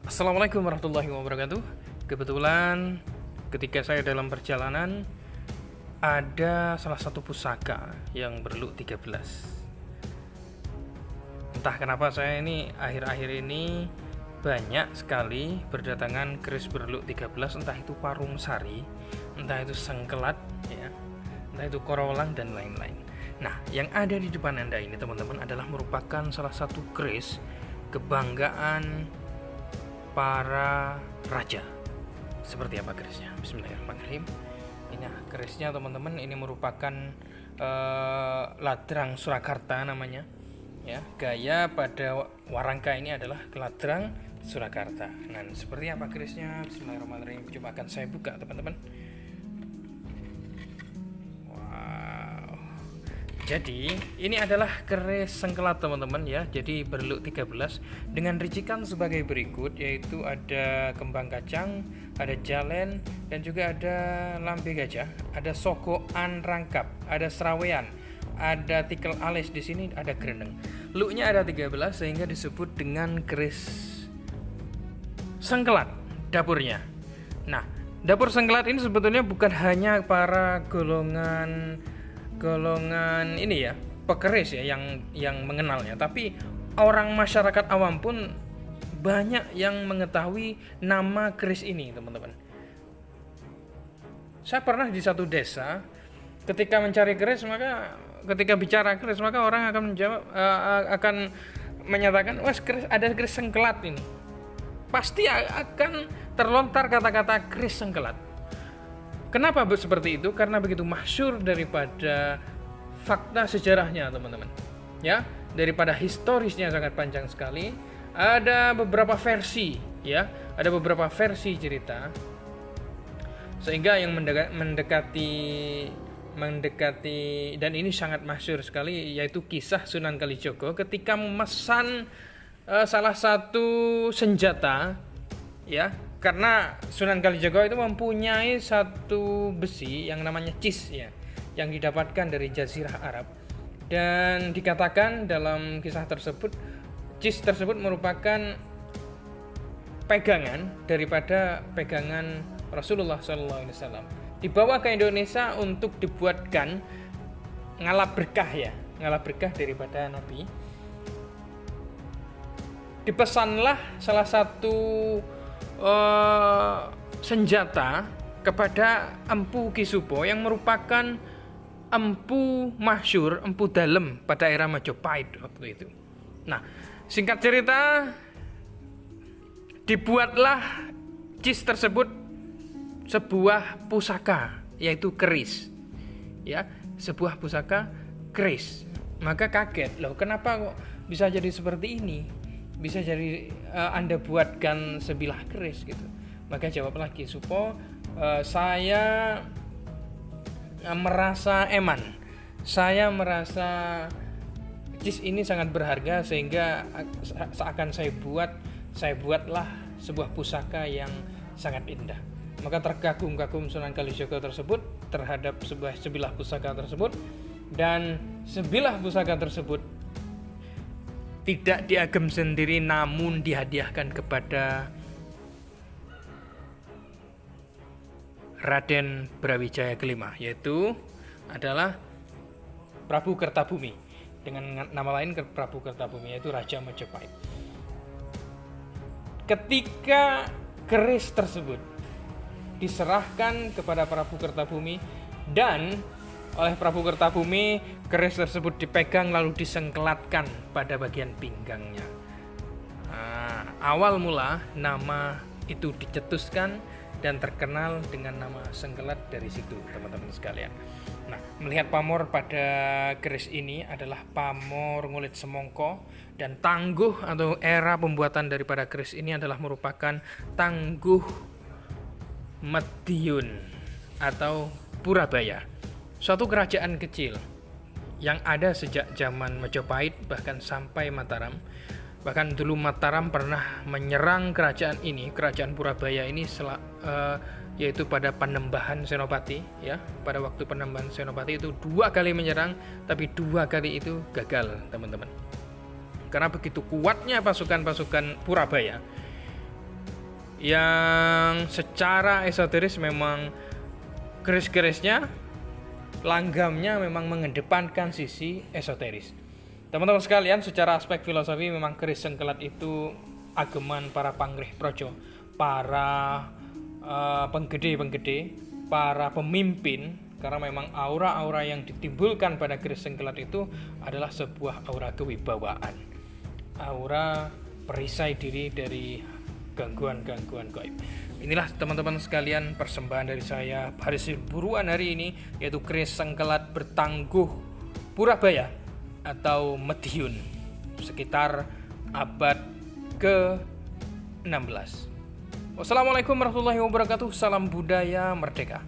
Assalamualaikum warahmatullahi wabarakatuh. Kebetulan ketika saya dalam perjalanan ada salah satu pusaka yang berluk 13. Entah kenapa saya ini akhir-akhir ini banyak sekali berdatangan keris berluk 13, entah itu parung sari, entah itu sengkelat ya, entah itu korolang dan lain-lain. Nah, yang ada di depan Anda ini teman-teman adalah merupakan salah satu keris kebanggaan para raja. Seperti apa kerisnya? Bismillahirrahmanirrahim. Ini kerisnya teman-teman, ini merupakan ladrang Surakarta namanya. Ya, gaya pada warangka ini adalah ladrang Surakarta. Nah, seperti apa kerisnya? Bismillahirrahmanirrahim. Coba akan saya buka teman-teman. Jadi ini adalah keris sengkelat teman-teman ya. Jadi berluk 13 dengan ricikan sebagai berikut, yaitu ada kembang kacang, ada jalen, dan juga ada lambe gajah, ada sogokan rangkap, ada serawean, ada tikel alis, di sini ada greneng. Luknya ada 13 sehingga disebut dengan keris sengkelat dapurnya. Nah, dapur sengkelat ini sebetulnya bukan hanya para golongan ini ya, pekeris ya yang mengenalnya, tapi orang masyarakat awam pun banyak yang mengetahui nama keris ini teman-teman. Saya pernah di satu desa, ketika mencari keris, maka ketika bicara keris maka orang akan menjawab, akan menyatakan, wah keris, ada keris sengkelat ini, pasti akan terlontar kata-kata keris sengkelat. Kenapa seperti itu? Karena begitu masyhur daripada fakta sejarahnya teman-teman. Ya, daripada historisnya sangat panjang sekali. Ada beberapa versi, ya, ada beberapa versi cerita. Sehingga yang mendekati dan ini sangat masyhur sekali, yaitu kisah Sunan Kalijogo ketika memesan salah satu senjata, ya. Karena Sunan Kalijogo itu mempunyai satu besi yang namanya cis ya, yang didapatkan dari Jazirah Arab, dan dikatakan dalam kisah tersebut cis tersebut merupakan pegangan daripada pegangan Rasulullah SAW, dibawa ke Indonesia untuk dibuatkan ngalap berkah ya, ngalap berkah daripada Nabi. Dipesanlah salah satu senjata kepada Empu Kisupo yang merupakan empu masyhur, empu dalem pada era Majapahit waktu itu. Nah, singkat cerita, dibuatlah cis tersebut sebuah pusaka, yaitu keris. Ya, sebuah pusaka keris. Maka kaget, loh kenapa kok bisa jadi seperti ini? Bisa jadi Anda buatkan sebilah keris gitu. Maka jawablah Kisupo, saya merasa eman, saya merasa cis ini sangat berharga sehingga seakan saya buatlah sebuah pusaka yang sangat indah. Maka terkagum-kagum Sunan Kalijogo tersebut terhadap sebilah pusaka tersebut, dan sebilah pusaka tersebut tidak diagem sendiri namun dihadiahkan kepada Raden Brawijaya kelima, yaitu adalah Prabu Kertabumi, dengan nama lain Prabu Kertabumi, yaitu Raja Majapahit. Ketika keris tersebut diserahkan kepada Prabu Kertabumi, dan oleh Prabu Kertabumi keris tersebut dipegang lalu disengkelatkan pada bagian pinggangnya. Awal mula nama itu dicetuskan dan terkenal dengan nama sengkelat dari situ teman-teman sekalian. Nah, melihat pamor pada keris ini adalah pamor ngulit semongko, dan tangguh atau era pembuatan daripada keris ini adalah merupakan tangguh Madiun atau Purabaya, suatu kerajaan kecil yang ada sejak zaman Majapahit bahkan sampai Mataram. Bahkan dulu Mataram pernah menyerang kerajaan ini, kerajaan Purabaya ini, yaitu pada Panembahan Senopati ya. Pada waktu Panembahan Senopati itu 2 kali menyerang, tapi 2 kali itu gagal teman-teman. Karena begitu kuatnya pasukan-pasukan Purabaya, yang secara esoteris memang keris-kerisnya, langgamnya memang mengedepankan sisi esoteris. Teman-teman sekalian, secara aspek filosofi memang keris sengkelat itu ageman para panggrih projo, para penggede-penggede, para pemimpin, karena memang aura-aura yang ditimbulkan pada keris sengkelat itu adalah sebuah aura kewibawaan, aura perisai diri dari gangguan-gangguan gaib. Inilah teman-teman sekalian persembahan dari saya Haris Buruan hari ini, yaitu keris sengkelat bertangguh Purabaya atau Madiun sekitar abad ke-16. Wassalamualaikum warahmatullahi wabarakatuh. Salam budaya merdeka.